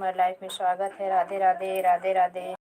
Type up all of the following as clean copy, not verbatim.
तुम्हारे लाइफ में स्वागत है। राधे राधे, राधे राधे।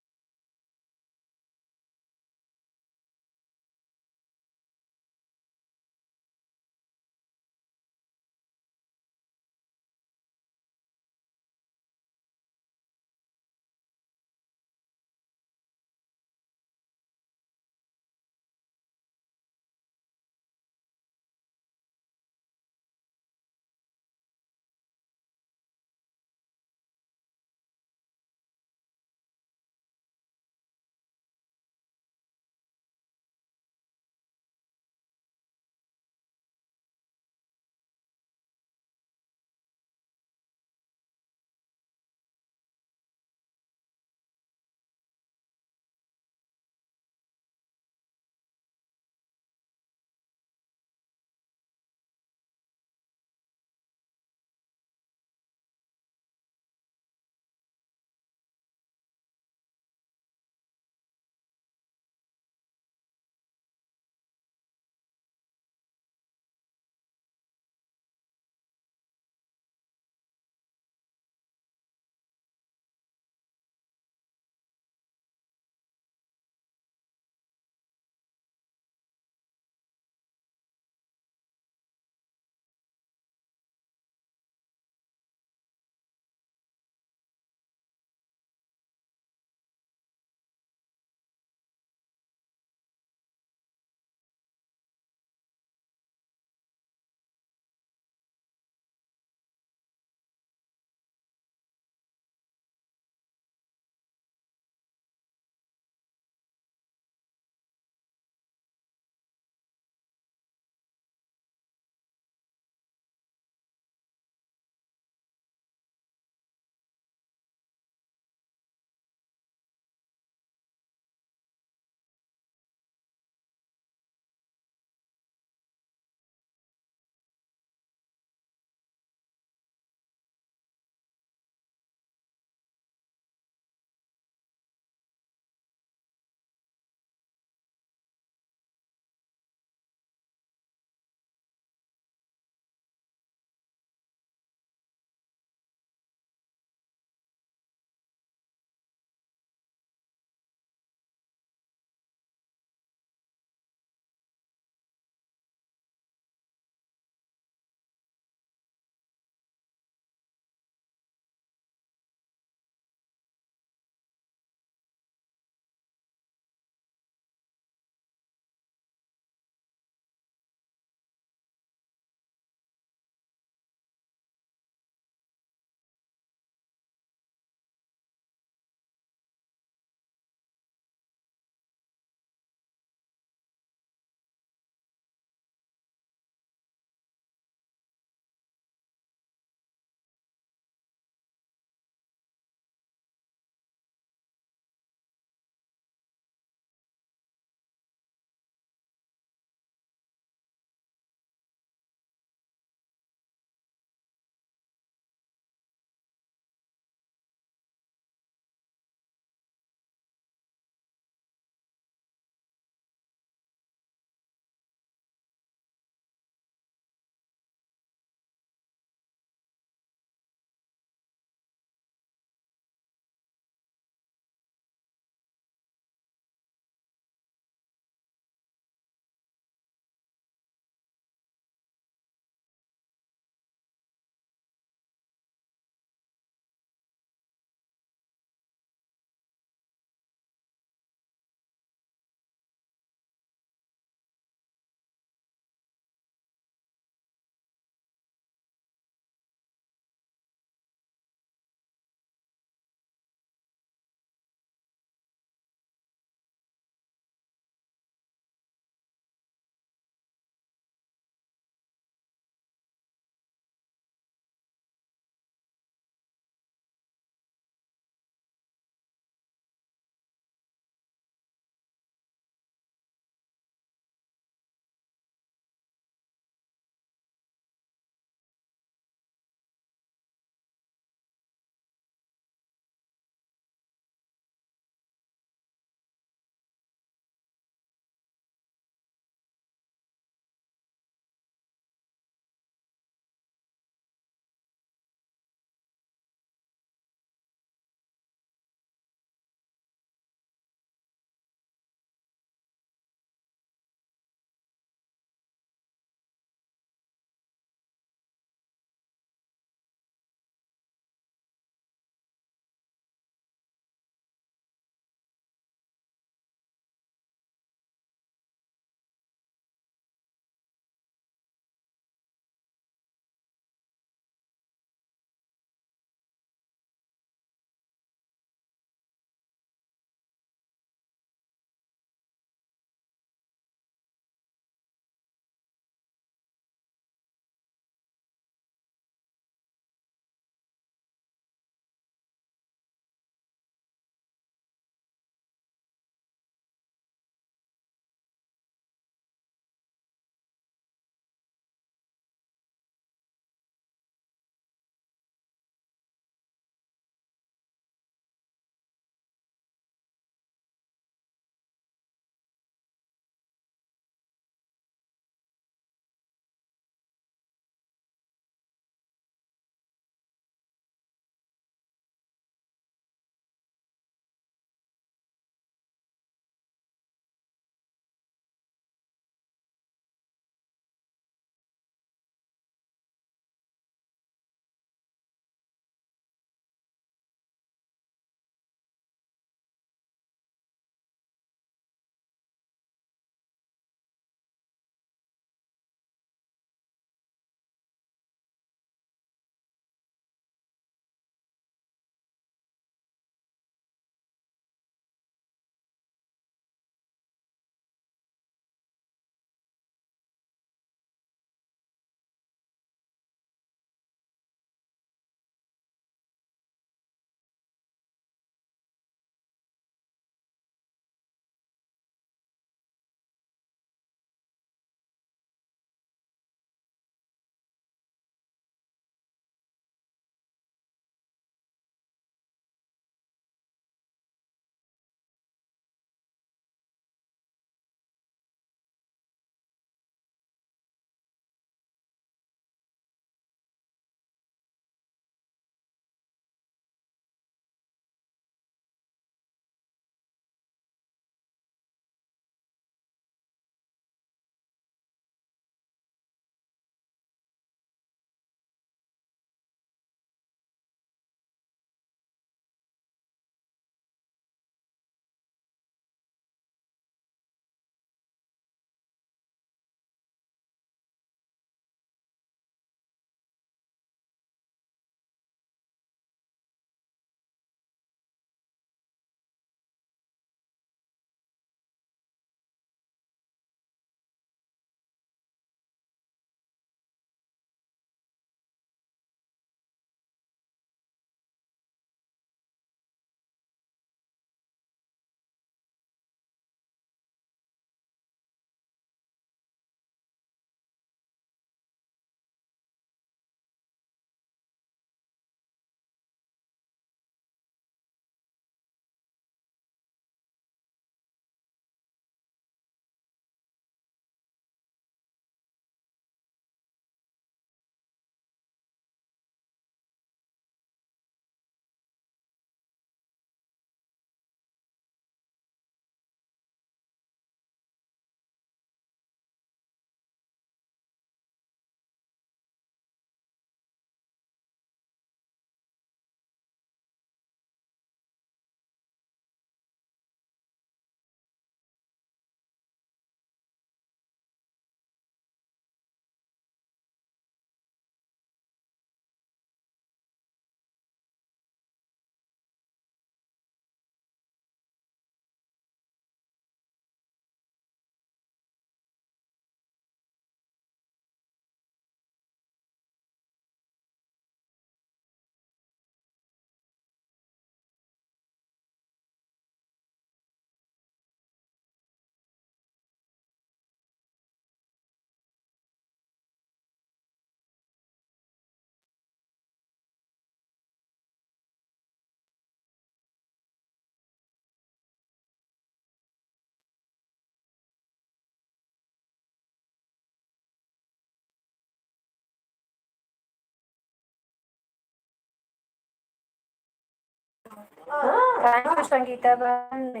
थैंक यू संगीता बहन।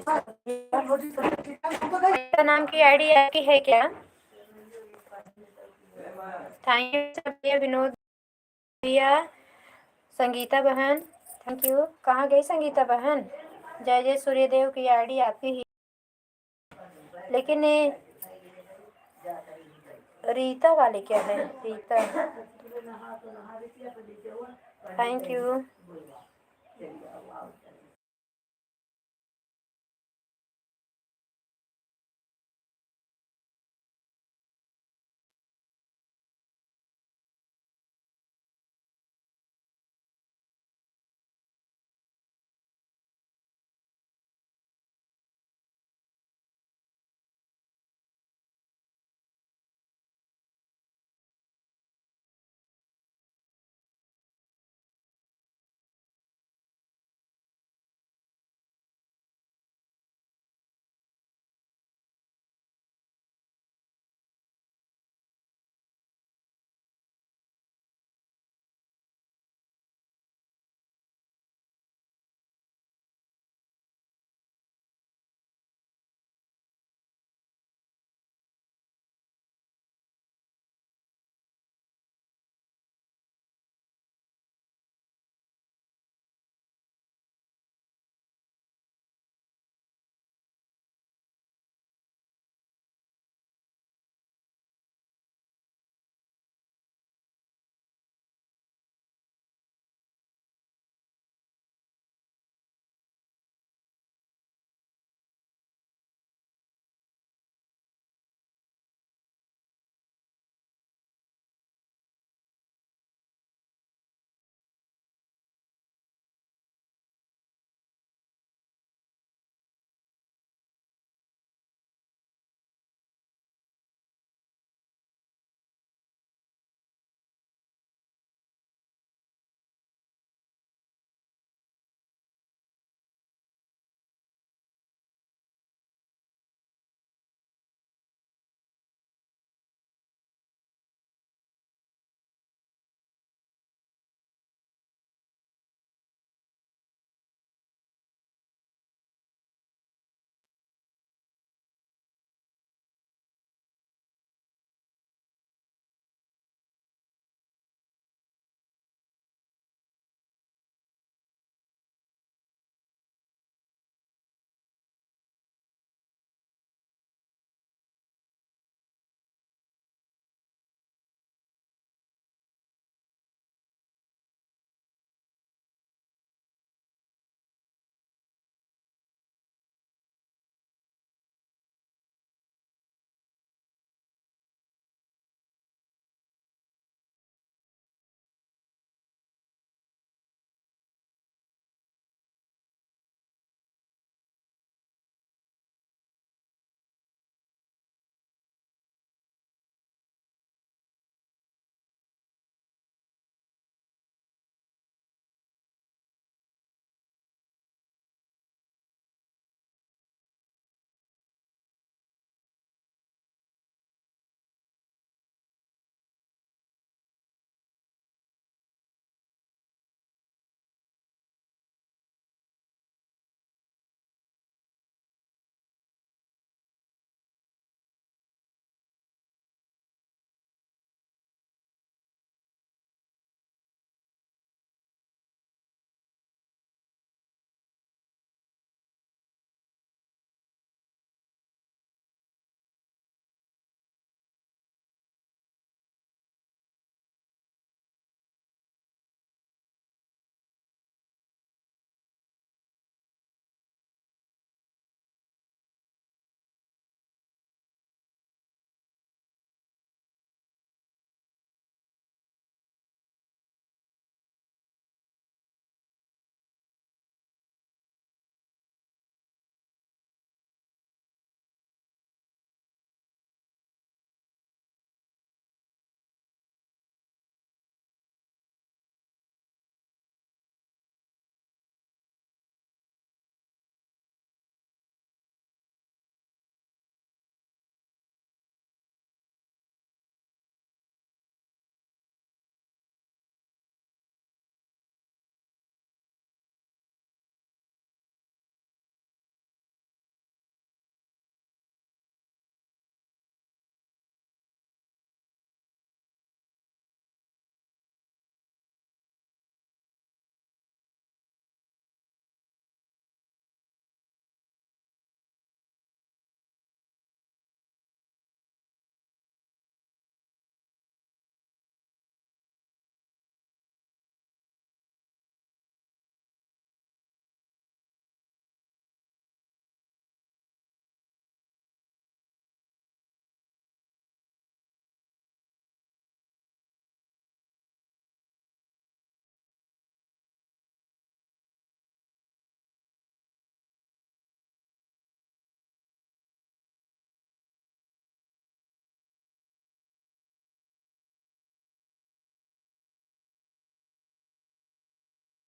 संगीता नाम की आईडी आपकी है क्या? थैंक यू भैया, विनोद भैया, संगीता बहन, थैंक यू। कहाँ गई संगीता बहन? जय जय सूर्यदेव की आईडी आपकी ही, लेकिन ये रीता वाले क्या है? Rita, thank you.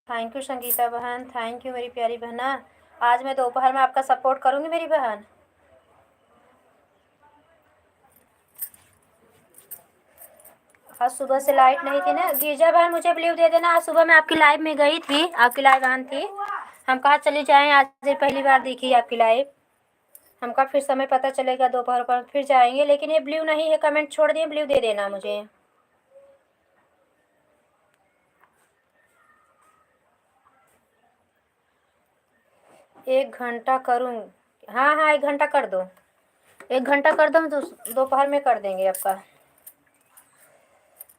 Thank you Sangeeta बहन, थैंक यू मेरी प्यारी बहना। आज मैं दोपहर में आपका सपोर्ट करूँगी मेरी बहन। आज सुबह से लाइट नहीं थी ना। गिरजा बहन मुझे ब्लू दे देना। आज सुबह मैं आपकी लाइव में गई थी, आपकी लाइव ऑन थी। हम कहाँ चली जाएँ, आज ये पहली बार देखी आपकी लाइव। हमका फिर समय पता चलेगा दोपहर पर फिर जाएंगे। लेकिन ये ब्लू नहीं है, कमेंट छोड़ दिए, ब्लू दे देना मुझे। एक घंटा करूँ? हाँ हाँ, 1 घंटा कर दो, 1 घंटा कर दो, हम दोपहर में कर देंगे आपका।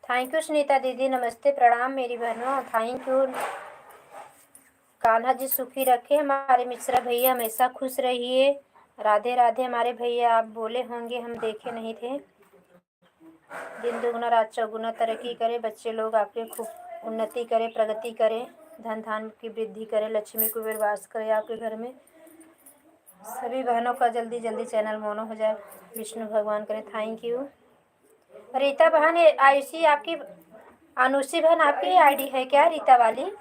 थैंक यू सुनीता दीदी, नमस्ते प्रणाम मेरी बहनों, थैंक यू। कान्हा जी सुखी रखे हमारे मिश्रा भैया, हमेशा खुश रहिए। राधे राधे हमारे भैया। आप बोले होंगे, हम देखे नहीं थे। दिन दुगुना रात चौगुना तरक्की करे, बच्चे लोग आपके खूब उन्नति करे, प्रगति करे, धन धान की वृद्धि करे, लक्ष्मी कुबेर वास करे आपके घर में। सभी बहनों का जल्दी जल्दी चैनल मोनो हो जाए, विष्णु भगवान करें। Thank you. रीता बहन, आयुषी आपकी, अनुषी बहन आपकी आईडी है क्या, रीता वाली?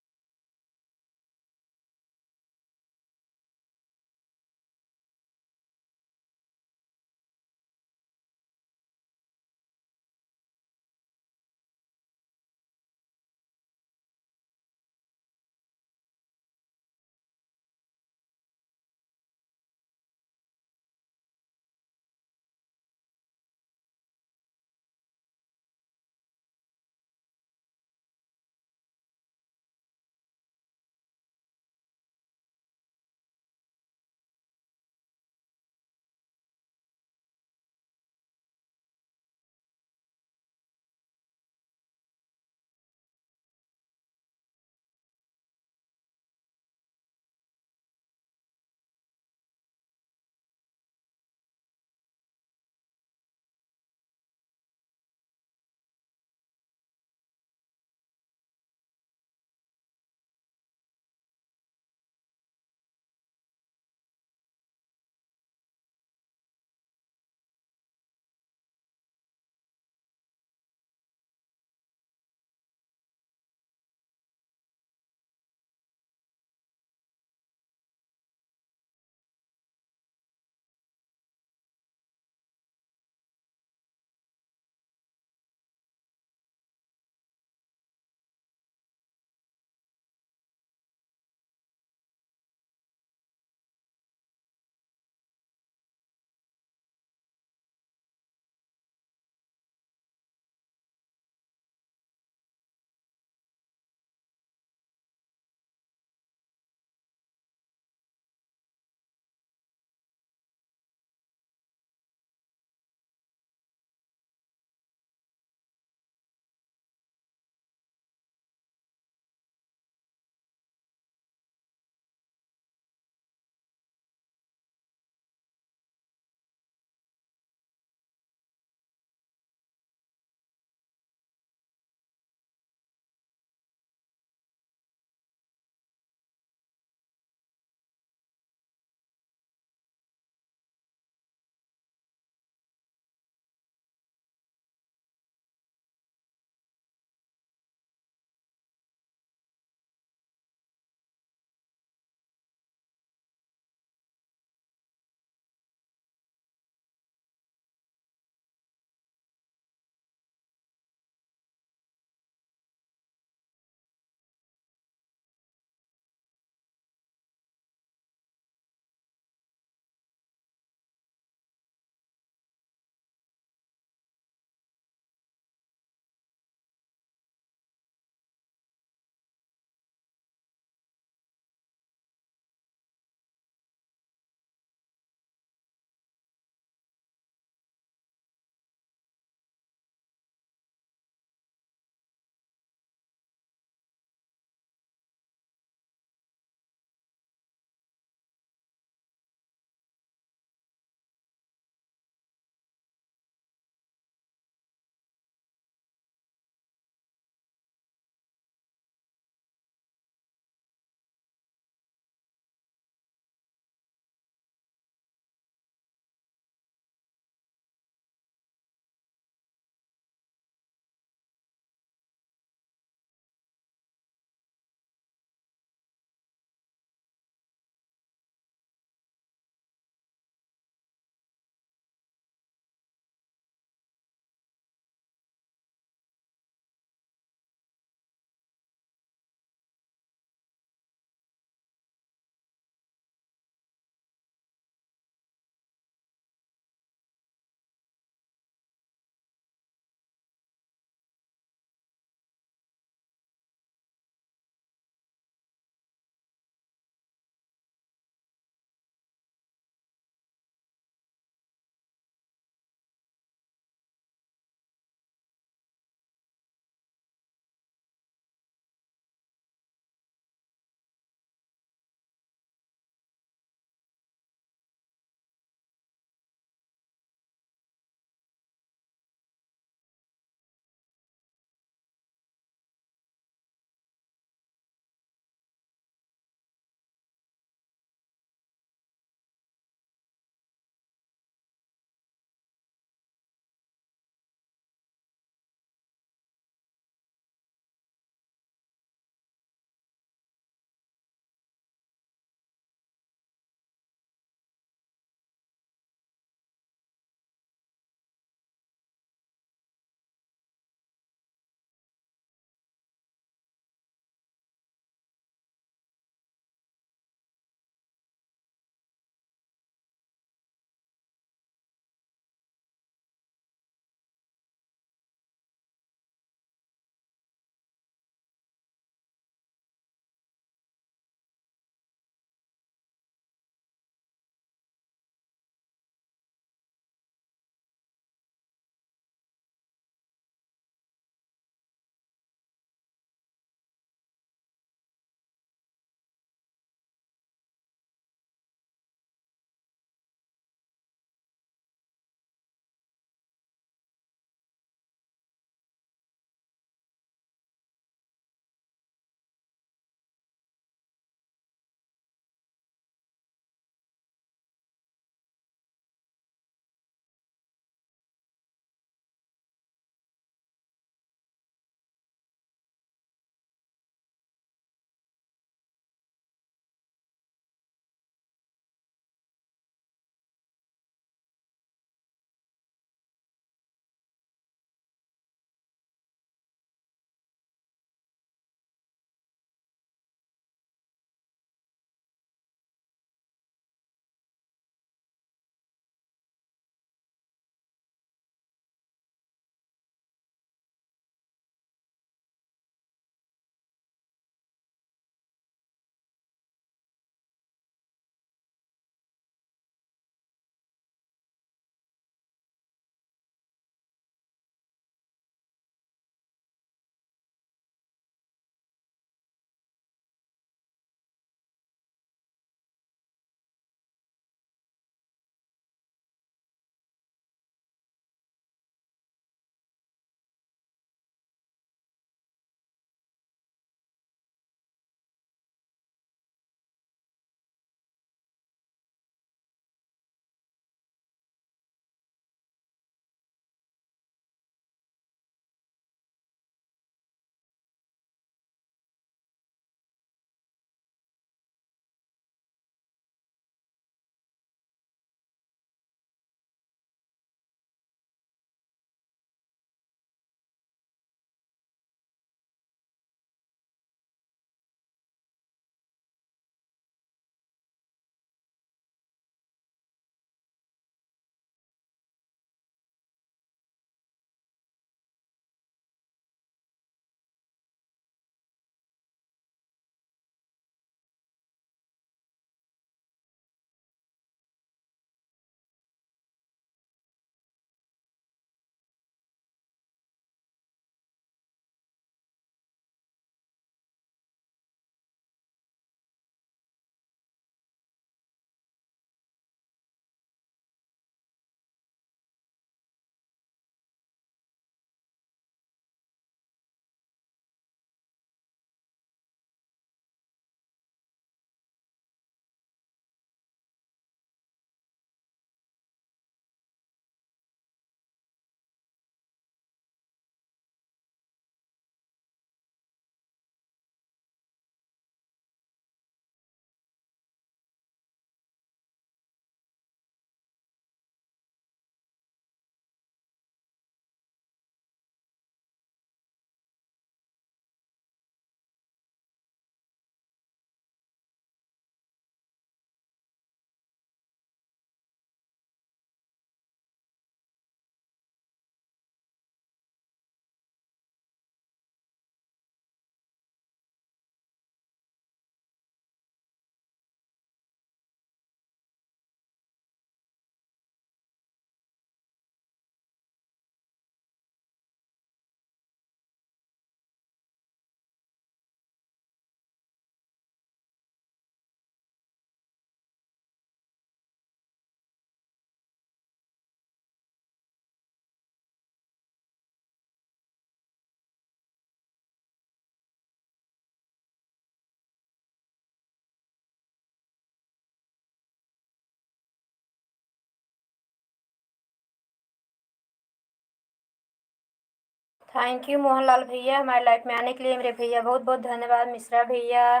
थैंक यू मोहनलाल भैया, हमारे लाइफ में आने के लिए मेरे भैया, बहुत बहुत धन्यवाद। मिश्रा भैया,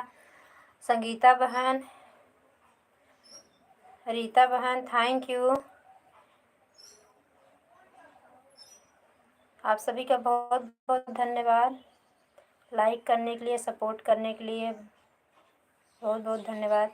संगीता बहन, रीता बहन, थैंक यू। आप सभी का बहुत बहुत धन्यवाद लाइक करने के लिए, सपोर्ट करने के लिए, बहुत बहुत धन्यवाद।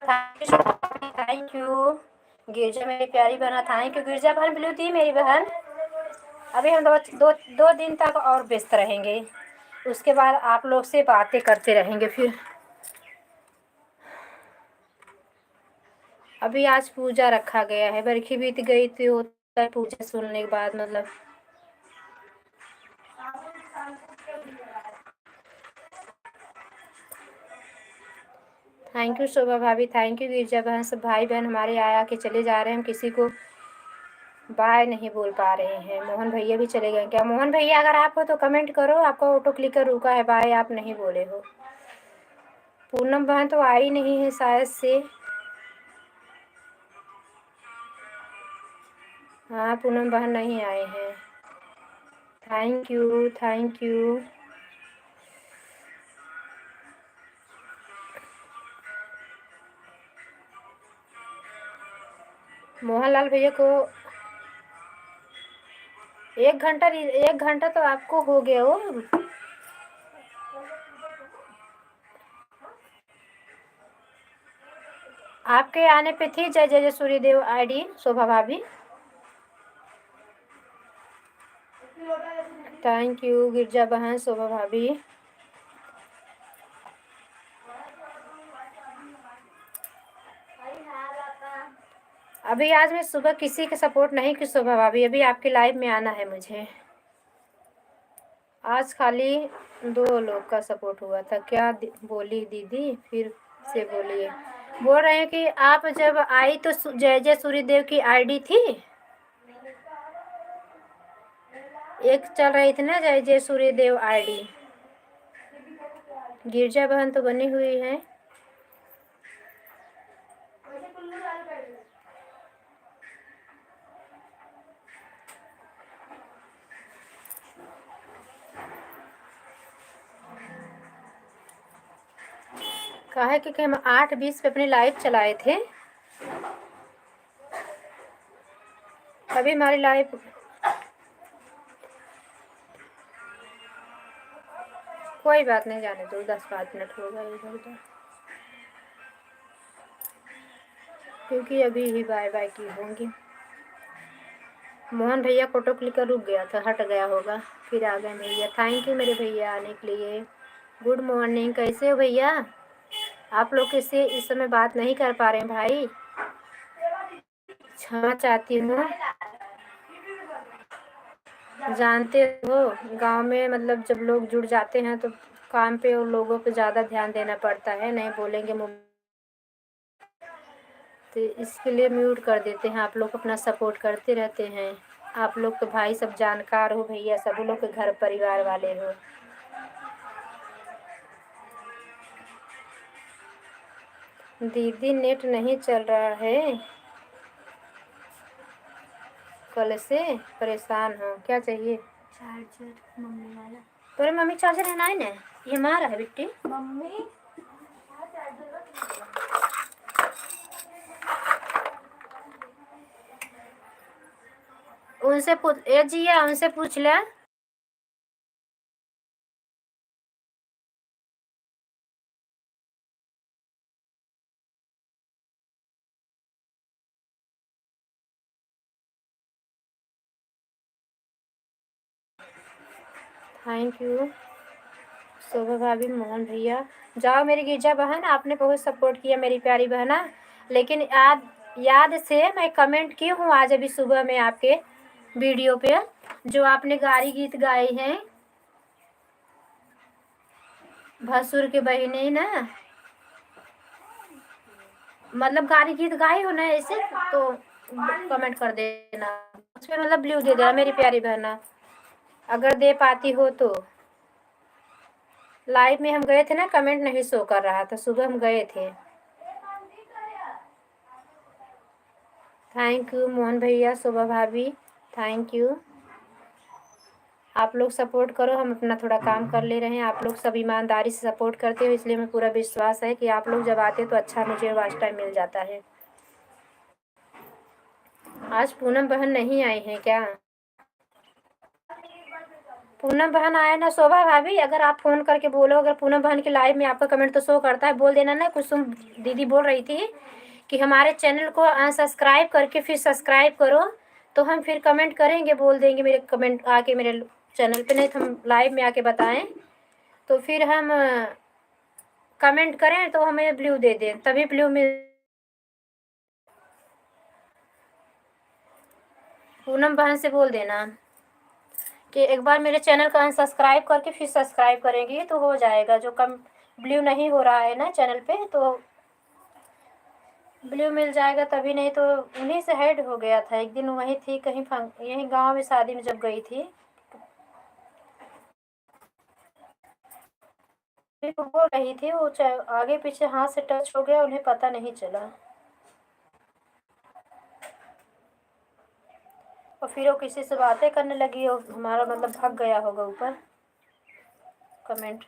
थैंक यू गिरजा मेरी प्यारी बहना, थैंक यू गिरजा बहन, ब्लू दी मेरी बहन। अभी हम दो दिन तक और व्यस्त रहेंगे, उसके बाद आप लोग से बातें करते रहेंगे फिर। अभी आज पूजा रखा गया है, बरखी बीत गई थी, होता है पूजा सुनने के बाद मतलब। थैंक यू शोभा भाभी, थैंक यू गिरजा बहन। सब भाई बहन हमारे आया के चले जा रहे हैं, हम किसी को बाय नहीं बोल पा रहे हैं। मोहन भैया भी चले गए क्या? मोहन भैया अगर आप हो तो कमेंट करो, आपका ऑटो क्लिकर रुका है, बाय आप नहीं बोले हो। पूनम बहन तो आई नहीं है शायद से। हाँ पूनम बहन नहीं आए हैं। Thank you thank you. Mohanlal भैया को 1 घंटा तो आपको हो गया हो। आपके आने पे थी जय जय सूर्यदेव आईडी शोभा भाभी। थैंक यू गिरजा बहन शोभा भाभी। अभी आज मैं सुबह किसी के सपोर्ट नहीं की शोभा भाभी, अभी आपके लाइव में आना है मुझे। आज खाली 2 लोग का सपोर्ट हुआ था। क्या बोली दीदी फिर से बोलिए? बोल रहे हैं कि आप जब आई तो जय जय सूर्यदेव की आईडी थी, एक चल रही थी ना जय जय सूर्यदेव आईडी। गिरजा बहन तो बनी हुई है। कहा है कि हम 8:20 पे अपनी लाइव चलाए थे, अभी हमारी लाइव कोई बात नहीं, जाने दो, 10-5 मिनट होगा इधर उधर, क्योंकि अभी ही बाय बाय की होंगी। मोहन भैया फोटो क्लिकर रुक गया था, हट गया होगा, फिर आ गए भैया। थैंक यू मेरे भैया आने के लिए। गुड मॉर्निंग, कैसे हो भैया? आप लोग किससे इस समय बात नहीं कर पा रहे हैं भाई, क्षमा चाहती हूँ। जानते हो गांव में मतलब जब लोग जुड़ जाते हैं तो काम पे और लोगों पे ज़्यादा ध्यान देना पड़ता है, नहीं बोलेंगे तो इसके लिए म्यूट कर देते हैं। आप लोग अपना सपोर्ट करते रहते हैं, आप लोग तो भाई सब जानकार हो भैया, सब लोग के घर परिवार वाले हो। दीदी नेट नहीं चल रहा है, कल से परेशान हो, क्या चाहिए? चार्जर मम्मी वाला। पर मम्मी चार्जर है ना, ये हमारा है बिट्टी। मम्मी उनसे पूछ, ए जिया उनसे पूछ ले। थैंक यू शोभा भाभी, मोहन भैया। जाओ मेरी गिरजा बहन, आपने बहुत सपोर्ट किया मेरी प्यारी बहना, लेकिन याद से मैं कमेंट की हूँ आज अभी सुबह में आपके वीडियो पे, जो आपने गारी गीत गाए हैं, भसुर के बहिने ना, मतलब गारी गीत गाए हो ना ऐसे, तो कमेंट कर देना उसमें, मतलब ब्लू दे देना मेरी प्यारी बहना, अगर दे पाती हो तो। लाइव में हम गए थे ना, कमेंट नहीं शो कर रहा था, सुबह हम गए थे। थैंक यू मोहन भैया, शोभा भाभी, थैंक यू। आप लोग सपोर्ट करो, हम अपना थोड़ा काम कर ले रहे हैं, आप लोग सब ईमानदारी से सपोर्ट करते हो, इसलिए मैं पूरा विश्वास है कि आप लोग जब आते तो अच्छा मुझे वॉच टाइम मिल जाता है। आज पूनम बहन नहीं आई हैं क्या? पूनम बहन आए ना, शोभा भाभी अगर आप फ़ोन करके बोलो, अगर पूनम बहन के लाइव में आपका कमेंट तो शो करता है, बोल देना ना। कुछ तुम दीदी बोल रही थी कि हमारे चैनल को अनसब्सक्राइब करके फिर सब्सक्राइब करो, तो हम फिर कमेंट करेंगे, बोल देंगे मेरे कमेंट आके मेरे चैनल पे, नहीं तो हम लाइव में आके बताएं, तो फिर हम कमेंट करें तो हमें ब्लू दे दें, तभी ब्लू मिल। पूनम बहन से बोल देना कि एक बार मेरे चैनल का अनसब्सक्राइब करके फिर सब्सक्राइब करेंगी तो हो जाएगा। जो कम ब्लू नहीं हो रहा है ना चैनल पे, तो ब्लू मिल जाएगा तभी, नहीं तो उन्हीं से हेड हो गया था। एक दिन वहीं थी कहीं यहीं गांव में शादी में जब गई थी, फिर वो बोल रही थी वो आगे पीछे हाथ से टच हो गया, उन्हें पता नहीं चला, और फिर वो किसी से बातें करने लगी और हमारा मतलब भाग गया होगा ऊपर कमेंट।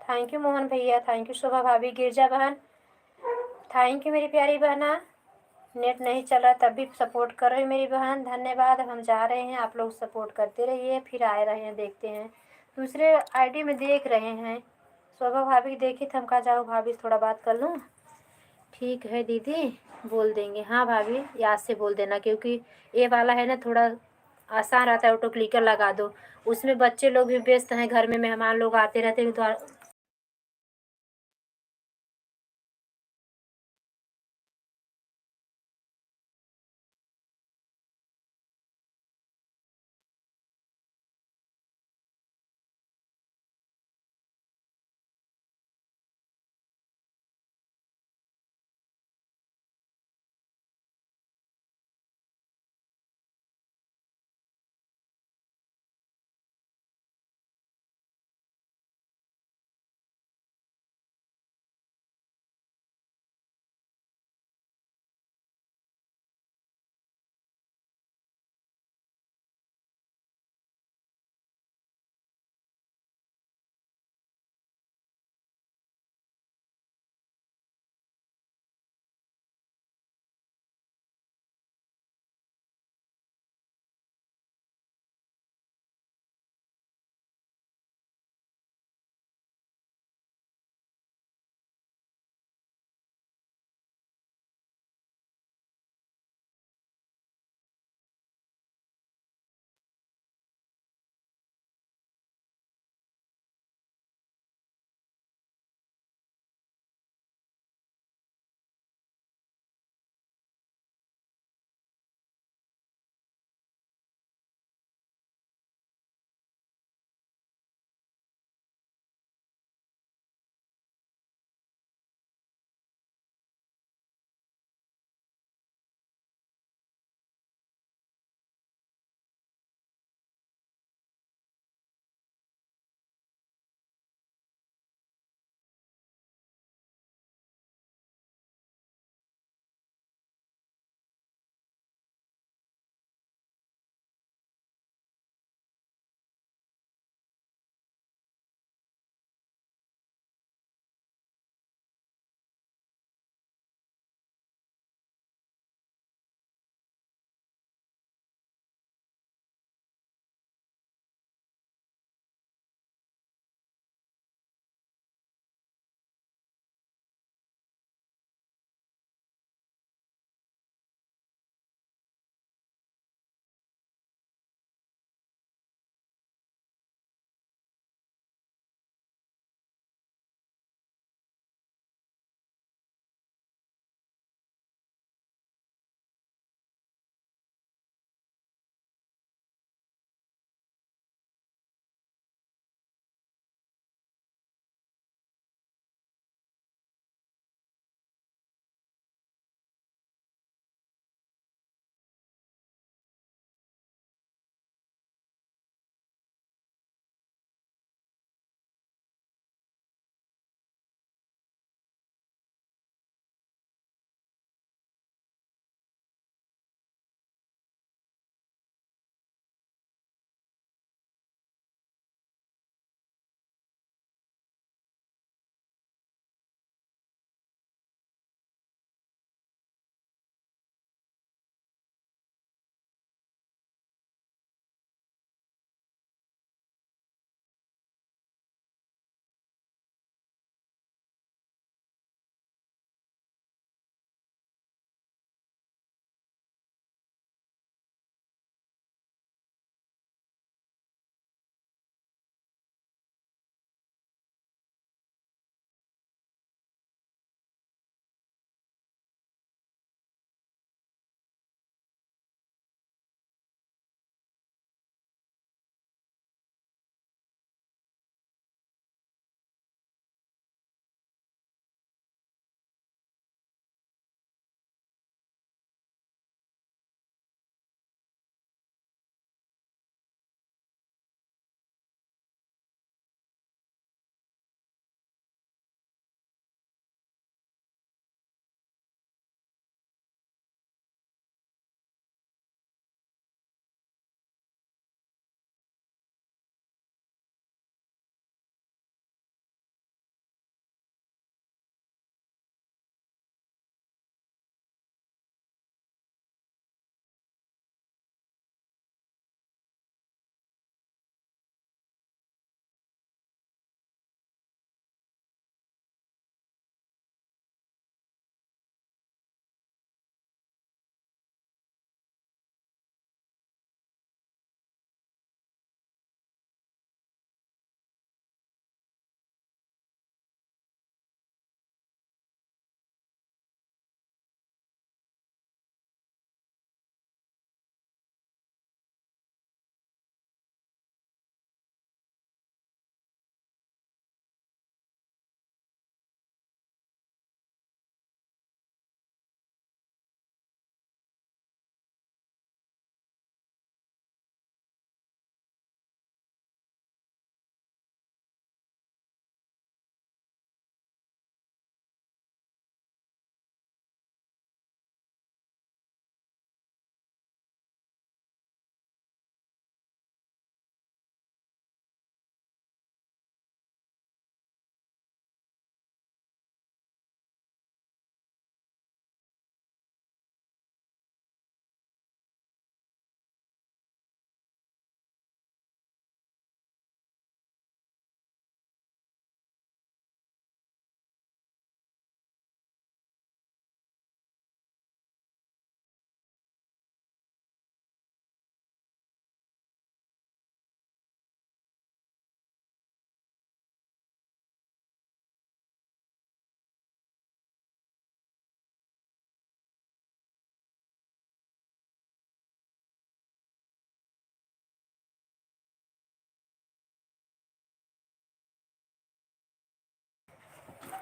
थैंक यू मोहन भैया, थैंक यू शोभा भाभी, गिरजा बहन थैंक यू मेरी प्यारी बहना। नेट नहीं चला तब भी सपोर्ट कर रही मेरी बहन, धन्यवाद। हम जा रहे हैं, आप लोग सपोर्ट करते रहिए। फिर आए रहे हैं, देखते हैं दूसरे आईडी में देख रहे हैं। शोभा भाभी देखी तो हम कहा जाओ भाभी से थोड़ा बात कर लूँ। ठीक है दीदी, बोल देंगे। हाँ भाभी याद से बोल देना, क्योंकि ये वाला है ना थोड़ा आसान रहता है, ऑटो क्लिकर लगा दो। उसमें बच्चे लोग भी व्यस्त हैं, घर में मेहमान लोग आते रहते हैं, तो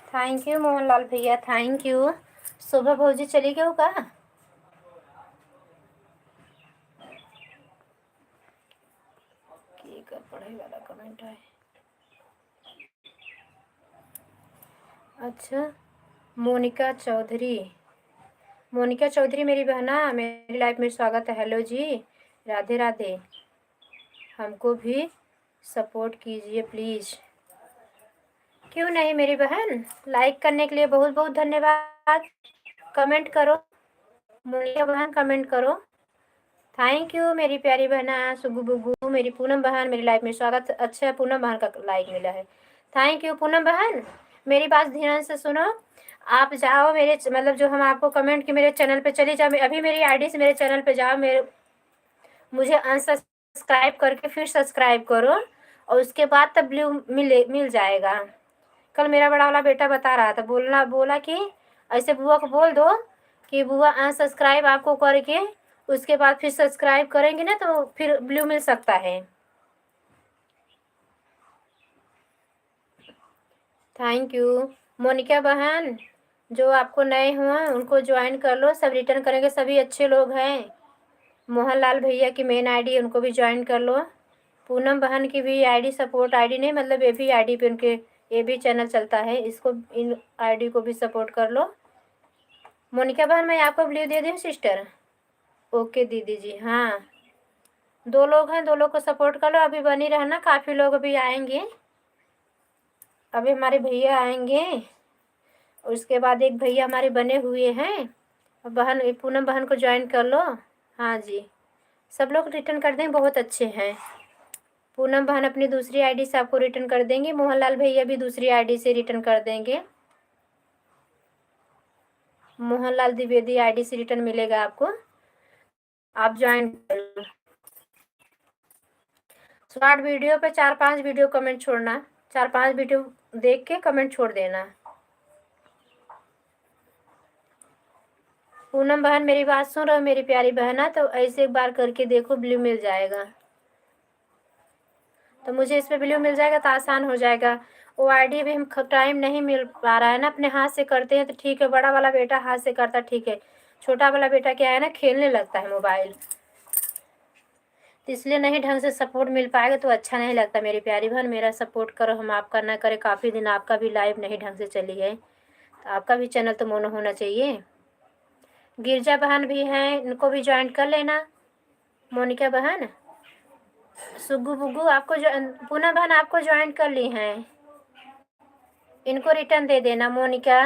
थैंक यू मोहनलाल भैया, थैंक यू। शोभा भौजी चली गई का? पढ़ाई वाला कमेंट है। अच्छा, मोनिका चौधरी, मोनिका चौधरी मेरी बहना, मेरी लाइफ में स्वागत है। हेलो जी, राधे राधे। हमको भी सपोर्ट कीजिए प्लीज़। क्यों नहीं मेरी बहन, लाइक करने के लिए बहुत बहुत धन्यवाद। कमेंट करो मोनिका बहन, कमेंट करो। थैंक यू मेरी प्यारी बहना सुगु बुगु, मेरी पूनम बहन, मेरी लाइफ में स्वागत। अच्छा, पूनम बहन का लाइक मिला है, थैंक यू पूनम बहन। मेरी बात ध्यान से सुनो। आप जाओ मेरे मतलब जो हम आपको कमेंट की, मेरे चैनल पे चली जाओ, अभी मेरी आईडी से मेरे चैनल पे जाओ, मुझे अनसब्सक्राइब करके फिर सब्सक्राइब करो, और उसके बाद तब ब्लू मिल जाएगा। कल मेरा बड़ा वाला बेटा बता रहा था, बोला कि ऐसे बुआ को बोल दो कि बुआ अनसब्सक्राइब आपको करके उसके बाद फिर सब्सक्राइब करेंगे ना तो फिर ब्लू मिल सकता है। थैंक यू मोनिका बहन, जो आपको नए हुआ उनको ज्वाइन कर लो, सब रिटर्न करेंगे, सभी अच्छे लोग हैं। मोहनलाल भैया की मेन आईडी, उनको भी ज्वाइन कर लो। पूनम बहन की भी आईडी सपोर्ट आईडी नहीं, मतलब ये भी आईडी पे उनके ये भी चैनल चलता है, इसको इन आईडी को भी सपोर्ट कर लो। मोनिका बहन मैं आपको ब्लू दे दूँ सिस्टर? ओके दीदी जी, हाँ 2 लोग हैं, 2 लोग को सपोर्ट कर लो। अभी बनी रहना, काफ़ी लोग अभी आएंगे, अभी हमारे भैया आएंगे, उसके बाद एक भैया हमारे बने हुए हैं। बहन पूनम बहन को ज्वाइन कर लो। हाँ जी, सब लोग रिटर्न कर दें, बहुत अच्छे हैं। पूनम बहन अपनी दूसरी आईडी से आपको रिटर्न कर देंगे, मोहनलाल भैया भी दूसरी आईडी से रिटर्न कर देंगे। मोहनलाल द्विवेदी आईडी से रिटर्न मिलेगा आपको, आप ज्वाइन कर लो। शॉर्ट वीडियो पे 4-5 वीडियो कमेंट छोड़ना, 4-5 वीडियो देख के कमेंट छोड़ देना। पूनम बहन मेरी बात सुन रहे हो मेरी प्यारी बहना, तो ऐसे एक बार करके देखो, ब्लू मिल जाएगा। तो मुझे इस पे ब्लू मिल जाएगा तो आसान हो जाएगा। वो आईडी भी हम टाइम नहीं मिल पा रहा है ना, अपने हाथ से करते हैं तो ठीक है, बड़ा वाला बेटा हाथ से करता ठीक है, छोटा वाला बेटा क्या है ना, खेलने लगता है मोबाइल, तो इसलिए नहीं ढंग से सपोर्ट मिल पाएगा तो अच्छा नहीं लगता। मेरी प्यारी बहन मेरा सपोर्ट करो, हम आपका ना करें, काफ़ी दिन आपका भी लाइव नहीं ढंग से चली है, तो आपका भी चैनल तो मोनो होना चाहिए। गिरजा बहन भी हैं, इनको भी ज्वाइन कर लेना। मोनिका बहन, सुग्गू बुग्गू आपको पूनम बहन आपको ज्वाइन कर ली हैं, इनको रिटर्न दे देना मोनिका।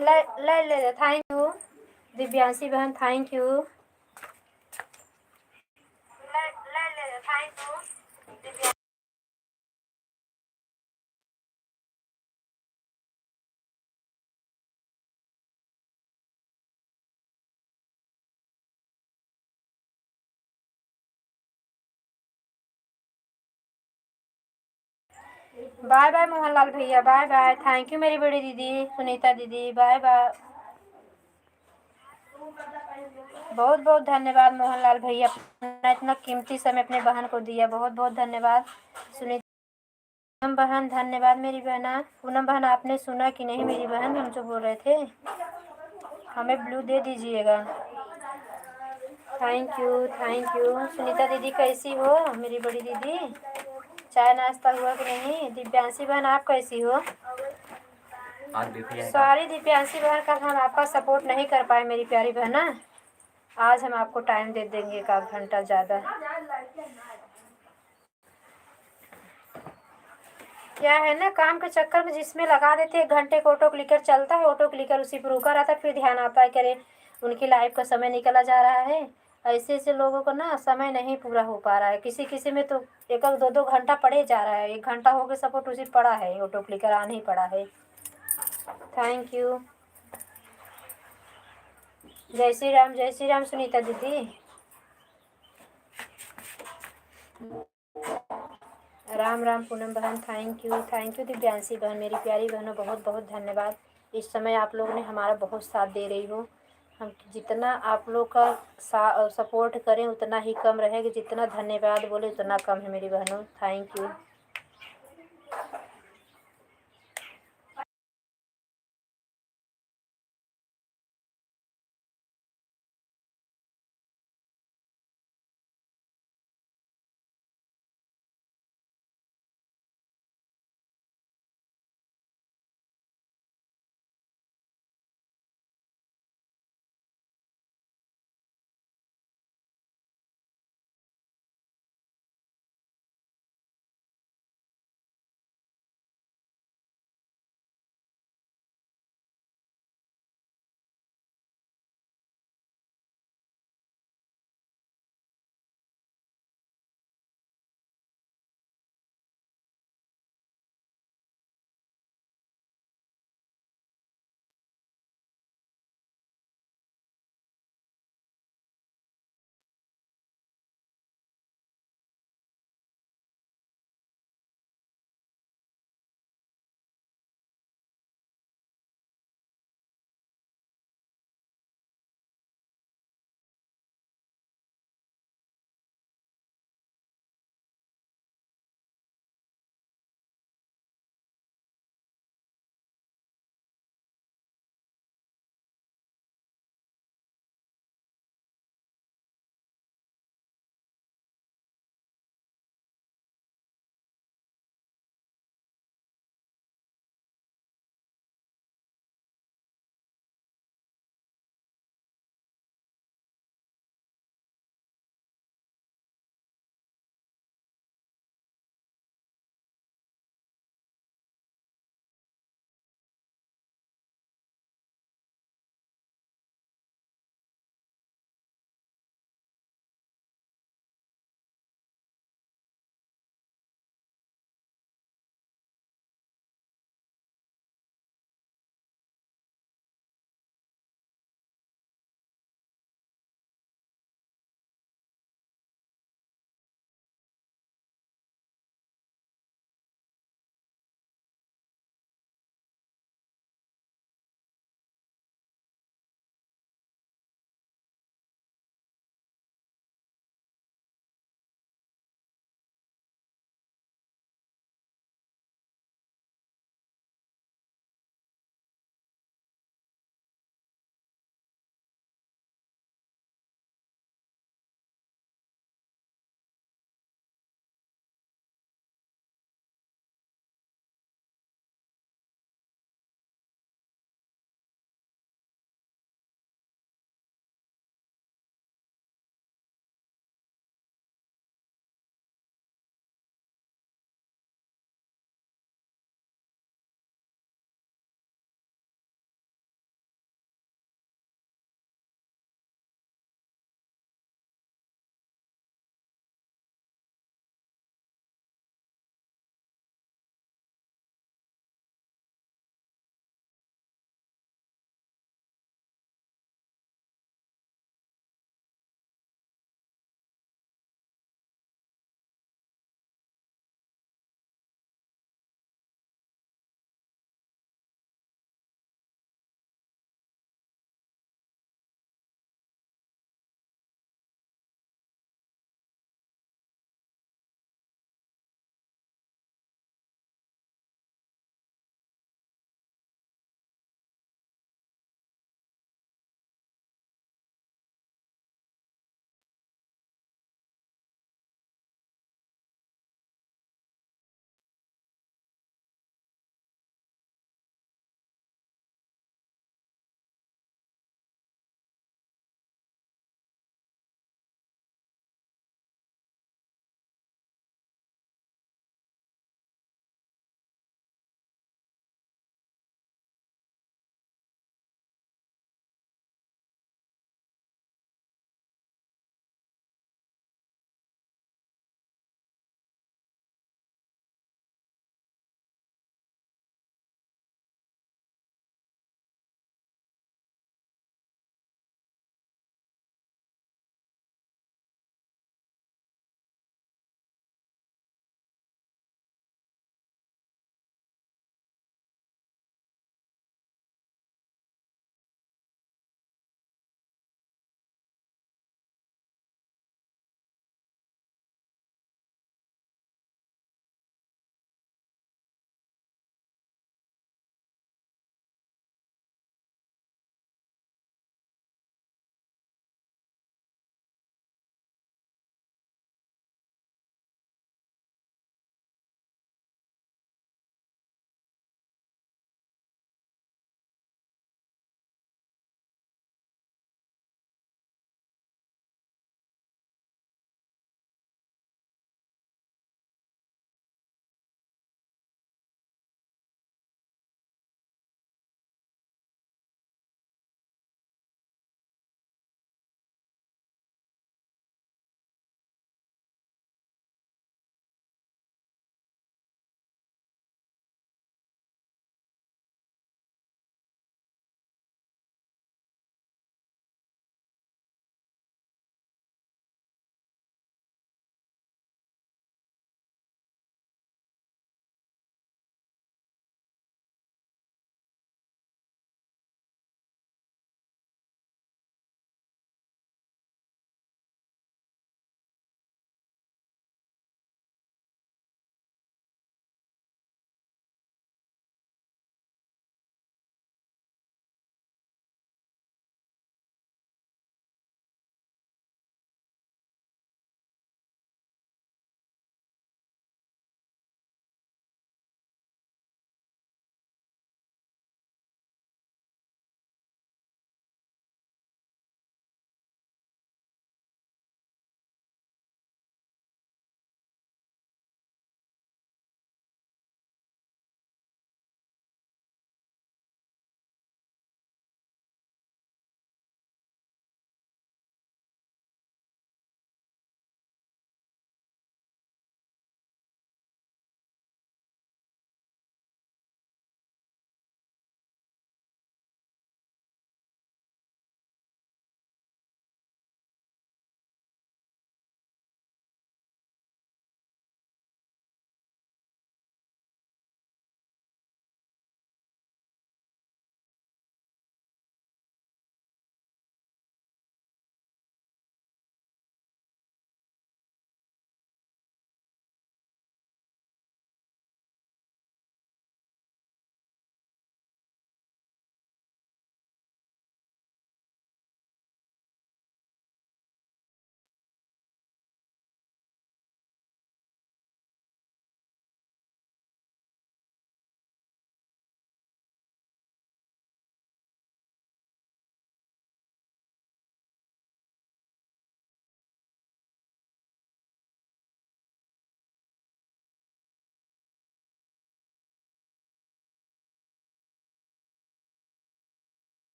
ले थैंक यू दिव्यांशी बहन, थैंक यू। ले thank you. Bye bye Mohanlal भैया, बाय बाय, थैंक यू मेरी बड़ी दीदी सुनीता दीदी, बाय बाय। बहुत बहुत धन्यवाद मोहनलाल भैया, अपना इतना कीमती समय अपने बहन को दिया, बहुत बहुत धन्यवाद। सुनीता पूनम बहन धन्यवाद मेरी बहना। पूनम बहन आपने सुना कि नहीं मेरी बहन, हम जो बोल रहे थे, हमें ब्लू दे दीजिएगा। Thank you. सुनीता दीदी कैसी हो मेरी बड़ी दीदी, चाय नाश्ता हुआ कि नहीं? दिव्यांशी बहन आप कैसी हो? सॉरी दिव्यांशी बहन, कल हम आपका सपोर्ट नहीं कर पाए मेरी प्यारी बहना, आज हम आपको टाइम दे देंगे एक आध घंटा ज़्यादा। क्या है ना, काम के चक्कर में जिसमें लगा देते हैं, 1 घंटे को ऑटो क्लिकर चलता है, ऑटो क्लिकर उसी पर रुका रहता है, फिर ध्यान आता है करे उनकी लाइफ का समय निकला जा रहा है। ऐसे ऐसे लोगों को ना समय नहीं पूरा हो पा रहा है, किसी किसी में तो 1-2 घंटा पड़े जा रहा है, 1 घंटा हो गया सपोर्ट उसी पड़ा है, ऑटो क्लिकर आने ही पड़ा है। Thank you. जय श्री राम सुनीता दीदी। राम राम पूनम बहन, थैंक यू दिव्यांशी बहन, मेरी प्यारी बहनों बहुत बहुत धन्यवाद। इस समय आप लोगों ने हमारा बहुत साथ दे रही हो, हम जितना आप लोग का सपोर्ट करें उतना ही कम रहेगा, जितना धन्यवाद बोले उतना कम है मेरी बहनों, thank you.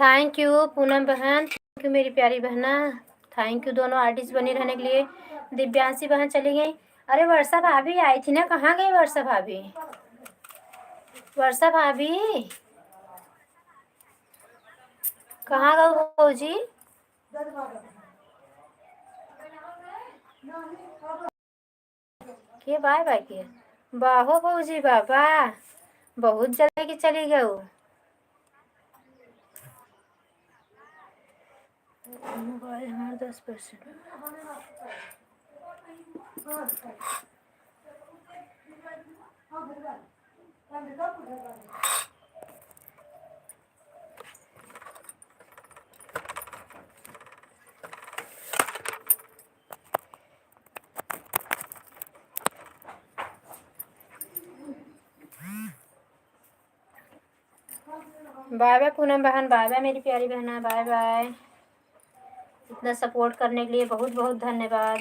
Thank you Poonam बहन, थैंक यू मेरी प्यारी बहना, थैंक यू दोनों आर्टिस्ट बनी रहने के लिए। दिव्यांशी बहन चली गई। अरे वर्षा भाभी आई थी ना, कहाँ गई वर्षा भाभी? वर्षा भाभी कहाँ गई जी? के बाय बाय किए? बाहो भौजी बाबा, बहुत जल्दी की चली गई। मोबाइल हमारा 10%। बाय बाय पूनम बहन, बाय बाय मेरी प्यारी बहना, बाय बाय। इतना सपोर्ट करने के लिए बहुत बहुत धन्यवाद।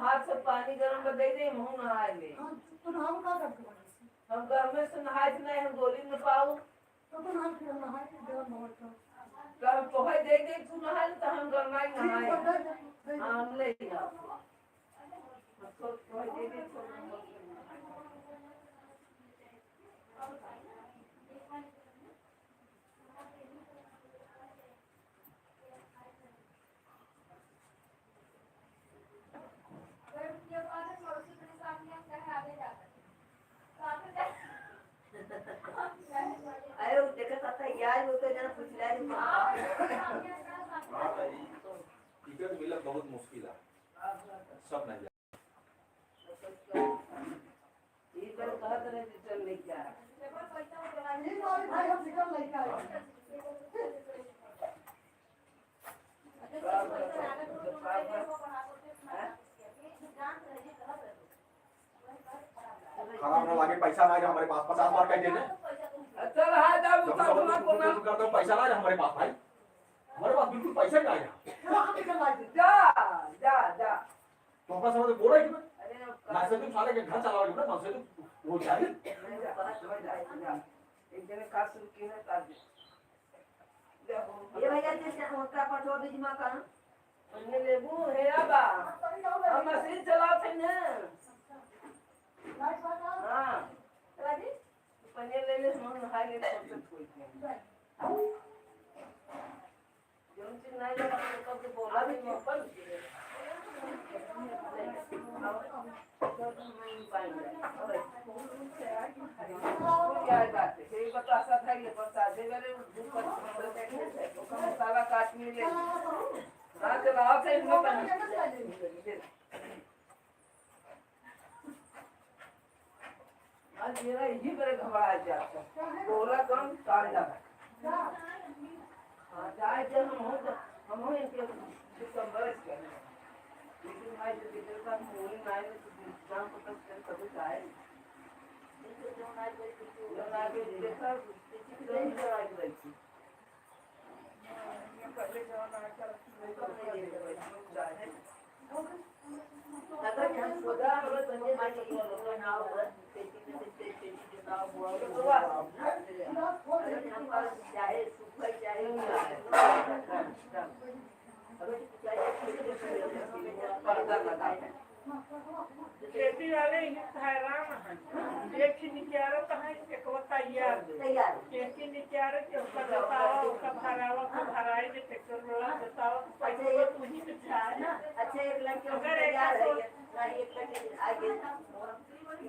हाथ से पानी गर्म कर दे दे, मुँह नहाए ले। हम का करते हैं? हम घर में से नहाए नहीं, हम गोली में पाऊ। तो हम फिर नहाए के गर्म बहुत तो। कब पोहे दे दे तू नहाए तो हम घर में नहाए। हम ले जाओ। तो पोहे दे दे तो बहुत मुश्किल है सब नहीं ये बार कहा था चल नहीं क्या ये वाली भाई हम निकल नहीं का खाना वाले पैसा ना हमारे पास 50 बार कह देने चल हां जब करते हो पैसा ना हमारे पास भाई हमारे पास बिल्कुल पैसा नहीं आया हम निकल लाए जा जा जा तो अपना समझ बोल रहा है कि अरे ना से तुम साले के घर चलाओगे ना तो से तो वो चाहिए एक जने कार शुरू की है कार ये भैया जैसे होता पटवा बीजमा का अन्य लेबू है आबा हम मशीन चलाते हैं हां राजी पनीर ले ले हम हाई ले सब कोई जो चीज नहीं लगा तो कब बोला भी मैं पर मसाला काटने ले चलाओ थे आज मेरा यही बड़े घबरा जाता बोला कम काट जाता हाँ जाए जब हम हो इनके दिसंबर के लेकिन भाई जो किधर का मूवी ना है तो काम को तक कभी जाए इनके जो ना कोई जो ना कोई देखा किसी को नहीं लगा के रखी ये पहले जो ना कर नहीं देखा जाए अगर हम खुदा और बंदे माने ये ना हो तेजी जो ना हुआ अगर हम पर चाहे सुख चाहे अगर चाहे खेती वाले हैरान हैं एक ही निकालत है एक वो तैयार खेती निकाल के उसका बताओ उसका भराई के ट्रैक्टर वाला बताओ पैसे ये पूंजी में चाहे ना अच्छा एक लड़के अगर तैयार है ना एक लड़के आगे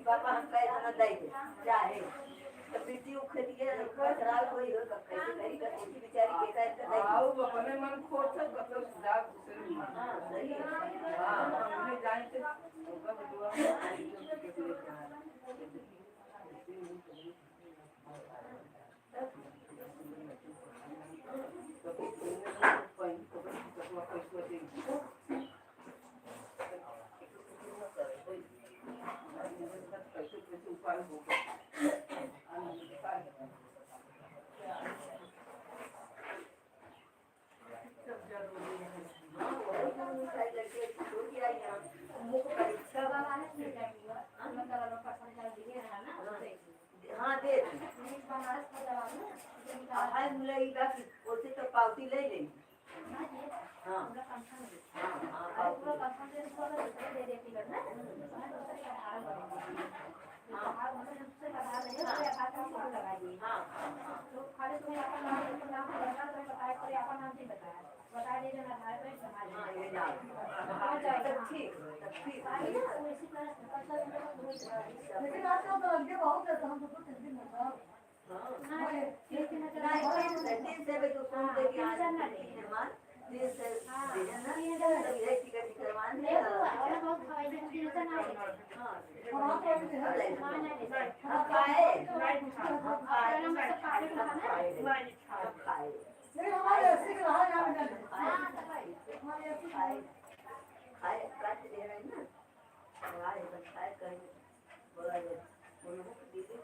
पापा हम पैसा ना दे दे चाहे तो बेटी उखड़ के खराब होई हो कब कैसे करी का बेटी बेचारी के का दे आओ अपने मन खोट कब सुधा गुस्से हां सही हां हमने जाने से कब दुआ हाँ दे हाय मुलाई का ओसे तो पावती ले ले हाँ हाँ दे देती है ना हाँ तो खाली तुम्हें अपना नाम बताया पर अपन नाम नहीं बताया बता दे देना आधार पे संभाल हां ये ना ठीक आइए वैसे लेकिन आज तो लगे बहुत है हम तो कुछ दिन में हां लेकिन नहीं से भी तो फोन दे के आ जाना निर्माण दिन से देना ये टिकट करवाने ले और बहुत हवाई जहाज की ना हां वहां पे सामान है खाए खाए नहीं हमारे ऐसे के रहा यहां में हमारे ऐसे खाए काट दे रहे हैं ना हमारे बस खाए कर बोला ये उन लोगों को दीदी को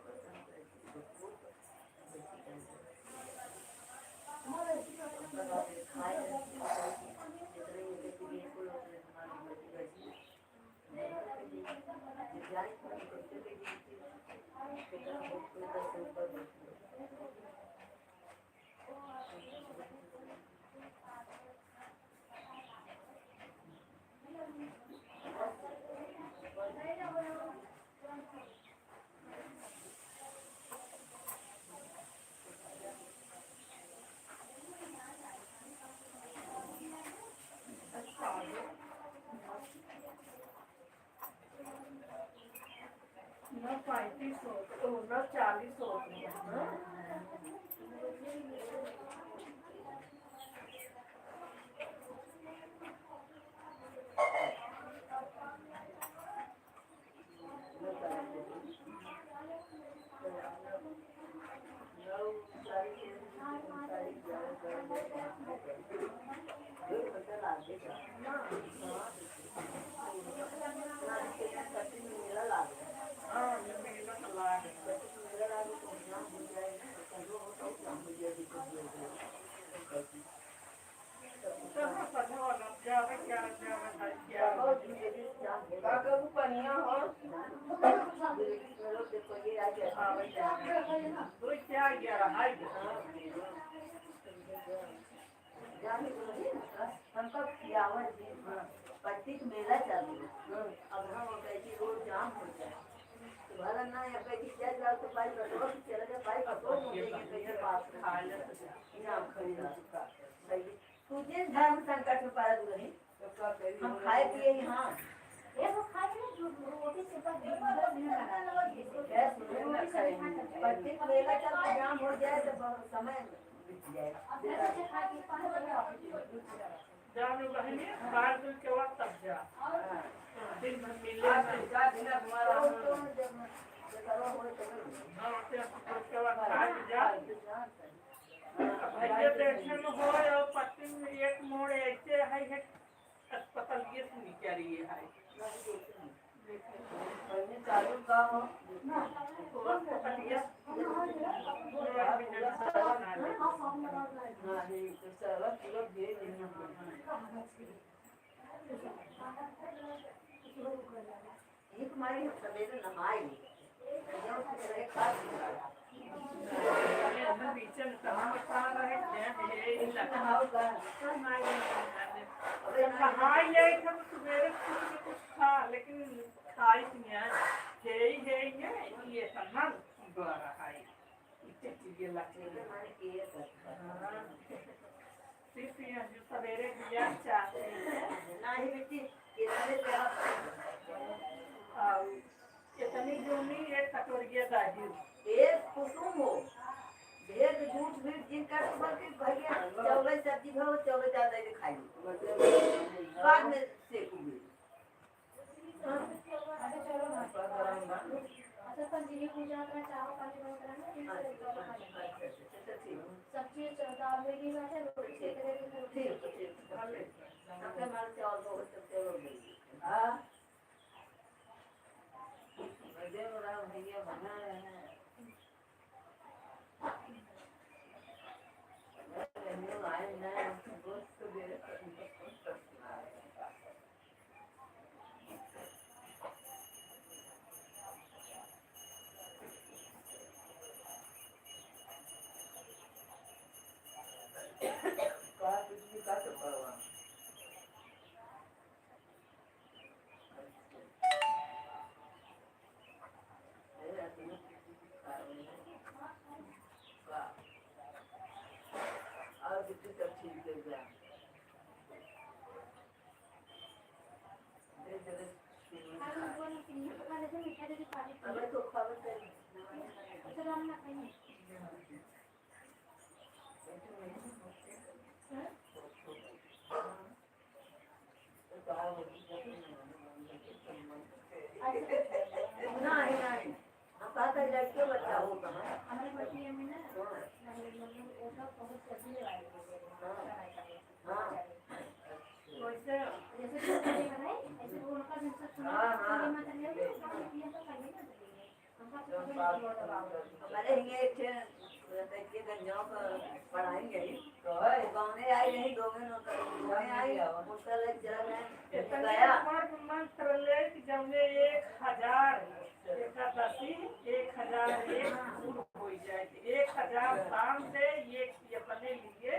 हमारे ऐसे खाए ना 35 ना 40 पट्टिक मेला चालू अब हम कैसी रोड जाम हो जाए भला ना या कैसी चल जाओ तो पाई पेट्रोल चले जाए पाई पेट्रोल मुझे कैसे पास खा ले इनाम खरीदा सही तुझे धर्म संकट में पड़ा तू नहीं हम खाए पिए यहाँ ये वो खाए ना रोटी से पर 10 मिनट पट्टिक मेला चल जाम हो जाए तो समय बीत जाए जाम बहनी बाहर के वक्त तक जा दिन भर मिले जा दिन हमारा हां के वक्त आज जा भैया बैठे में हो और पट्टी में एक मोड़ ऐसे है अस्पताल ये सुनी क्या रही है चालू का हो नहीं तो सारा पूरा दे देना ये तुम्हारी सवेरे नहाई लेकिन खाई ये सन्ना द्वारा खाई चीजें लगती सिर्फ सवेरे दिया चाहते नहीं बेटी इतनी जूनी एक कटोरिया दादी एक कुसुम हो भेद झूठ भी जिनका सुबह के भैया चौले सब्जी खाओ चौले ज्यादा के खाई बाद में सेकूंगी अच्छा पंजीरी पूजा का चावल पानी बन कराना सब्जी दाल वेगी है रोटी से ठीक आपके माल चावल बहुत सबसे लोग हां मजे हो रहा भैया बना रहे हैं आए ना बहुत तो मेरे लड़के बच्चा होगा हमारे बच्ची में ना ओटा बहुत सब्जी लगाई वैसे जैसे छोटे बनाए ऐसे वो उनका जैसा सुना छोटे मत ले ये तो खाइए ना हमारे ये के गंजाओं का पढ़ाएंगे तो गाँव में आई नहीं गाँव में आई उसका लग गया मंत्र ले जमने 1000 एकादशी 1001 हो जाए 1000 शाम से ये अपने लिए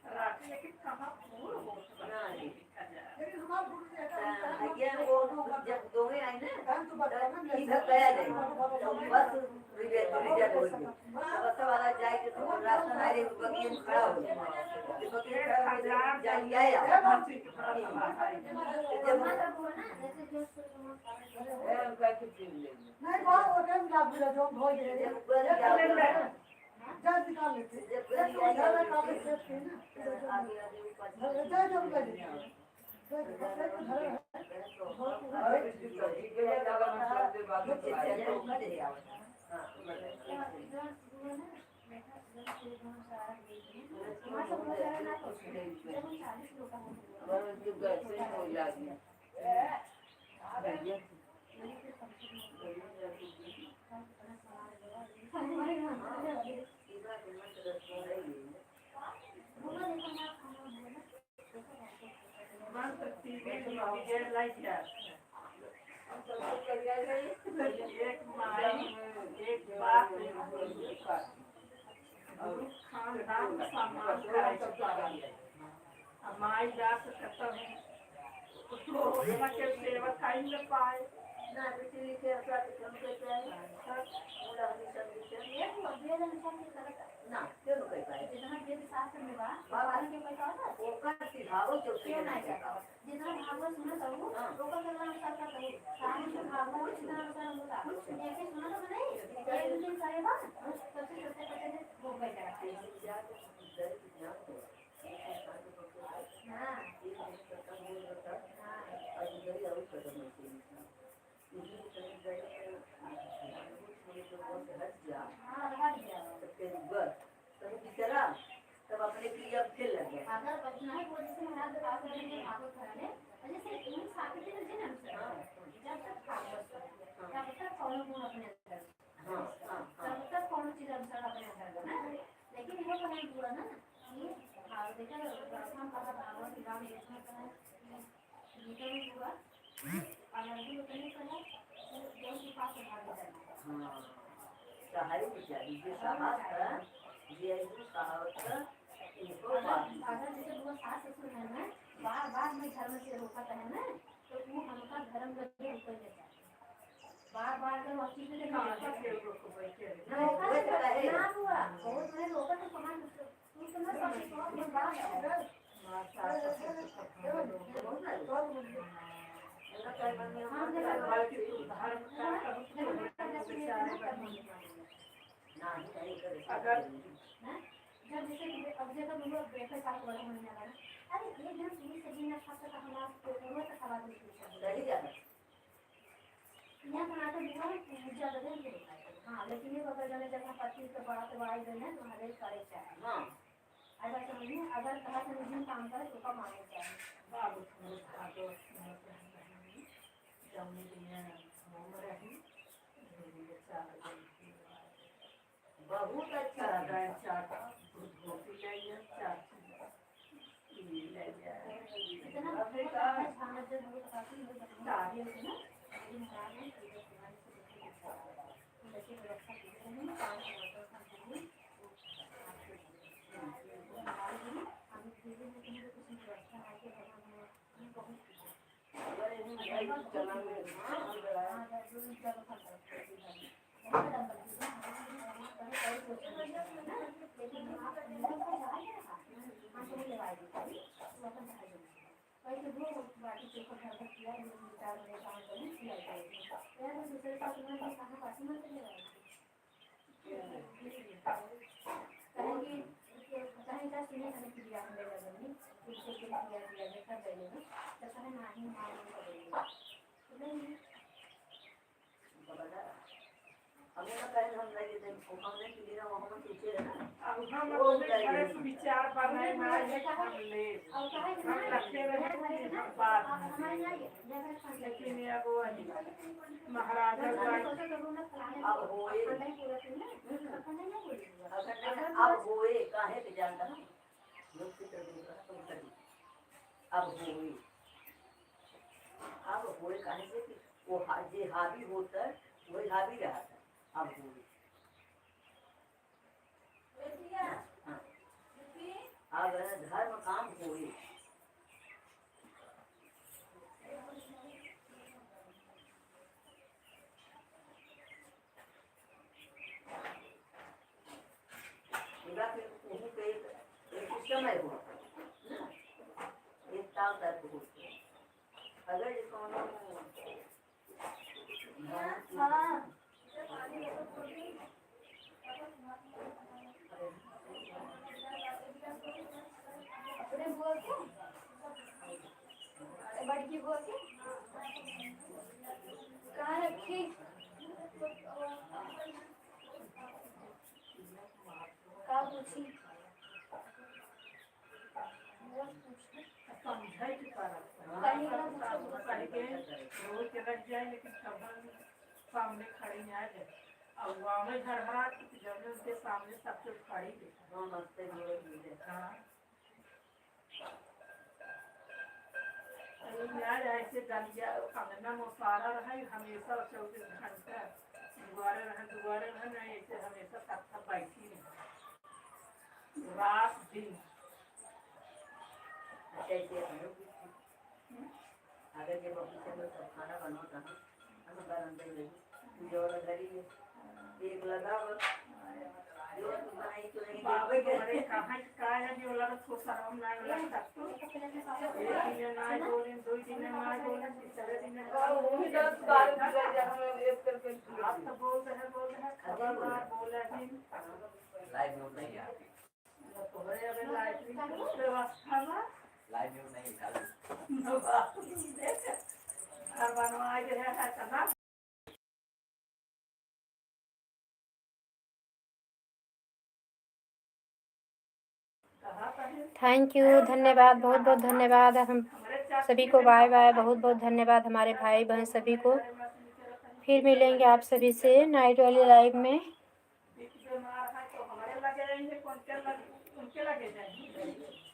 राखी लेकिन कहाँ पूर्ण हो वो जब दो में आई ना इधर गया नहीं बस रिजल्ट हो गया बस वाला जाए के तो रास्ता नहीं बकील खड़ा हो गया बकील खड़ा हो जाए आया जब उनका कुछ नहीं वो टाइम लाग गया जो हो गया जा निकाल लेते जब ज्यादा काम करते हैं ना आगे जब लगे एक माई एक बाप खानदान सम्मान माई दास करता हूँ उसको के सेवा खाई न पाए ना बेटी के साथ काम करते हैं पूरा हमेशा ये अध्ययन ना क्यों कर पाए जितना वेद शास्त्र में बा बाबा के पैसा होता वो का सिखाओ जो क्यों नहीं जाता जितना भागवत सुना तो लोकल के अनुसार का तो सारे जो भागवत जितना अनुसार होता ऐसे सुना तो नहीं एक दिन करेगा सबसे छोटे बच्चे ने वो बैठा है हां बिचारा अब अपने के लिए अब फिर लग गया अगर बचना है वो जैसे महाराज आप करेंगे भागवत कराने जैसे इन साथी के दिन जब तक भागवत तब तक कौन गुण अपने अंदर तब तक कौन चीज अंदर अपने अंदर ना लेकिन वो तो नहीं हुआ ना ये देखा हम कहा भागवत राम देखना था गीता में हुआ अलग तो नहीं कहा जो के पास भाग जाना हाँ सहाय बेचारी जो साहस था ये जो कहावत था इनको अगर जैसे वो सास ससुर है ना बार बार में धर्म से रोका है ना तो वो हमका धर्म करके ऊपर लेता है बार बार अगर वो चीज से ना हुआ बहुत मैंने रोका तो कहाँ तू तो ना सब बात अगर जब जैसे अब जगह हम लोग बेटे साथ बड़ा होने लगा अरे एक दिन पूरी सब्जी ना खा सकता हमारा वो तो खा सही जाता यहाँ बनाते बुआ पूजा बदल के हाँ लेकिन ये अगर जाने जगह पच्चीस से बड़ा तो आई गई है तो हमारे करे चाहिए हाँ अगर समझिए अगर कहा से जिन काम करे तो का माने चाहिए बाबू खातो जमने दिया मोम रही बहुत अच्छा चार गाय चार धोती लाइए चार ले जाए इतना अफ्रीका है खाना जो हम काफी लोग बताते हैं ना लेकिन हमारा नहीं पूरे समाज से जैसे व्यवस्था की है ना काम करते हैं हम धीरे धीरे कुछ व्यवस्था आके हम बहुत चला में हाँ हमें ना कहीं हम लगे थे हमने किसी ना वहाँ में पूछे ना अब हम अपने घर से विचार बनाए ना ये हम ले हम रखे रहे बात लेकिन ये वो महाराजा अब होए अब होए काहे पे जानता ना लोग की तरफ तुम कर अब होए काहे से कि वो जे हावी होता वही हावी रहा था अब होए अब धर्म काम होए समय हो एक ताल तक हो अगर इसको अपने बुआ के बड़की बुआ के कहाँ रखी का पूछी समझाई के कारण रोज के लग जाए लेकिन सामने खड़ी आ जाए अब वहाँ में हरा जब उनके सामने सब कुछ खड़ी हाँ यार ऐसे दलिया अंगना में सारा रहा हमेशा 24 घंटा दुआरे रहे ना ऐसे हमेशा सब बैठी रहे रात दिन अगर जब ऑफिस में सब खाना बनाता है हम गरम दे ले जो घरी एक लगा जो बनाई तो नहीं बाबे के कहां का है जो लगा तो शर्म ना लगता तो एक दिन ना बोले दो दिन ना बोले तीसरे दिन वो भी 10 12 बजे हम एक करके आप तो बोलते हैं खबरदार बोला दिन लाइव न्यूज़ नहीं है तो बड़े अबे लाइव व्यवस्था में लाइव न्यूज़ नहीं चालू हर बनवा के है करना थैंक यू, धन्यवाद, बहुत बहुत धन्यवाद। हम सभी को बाय बाय, बहुत बहुत धन्यवाद हमारे भाई बहन सभी को। फिर मिलेंगे आप सभी से नाइट वाली लाइव में। बीमार है तो हमारे लगे रहेंगे, उनके लगे जाएंगे।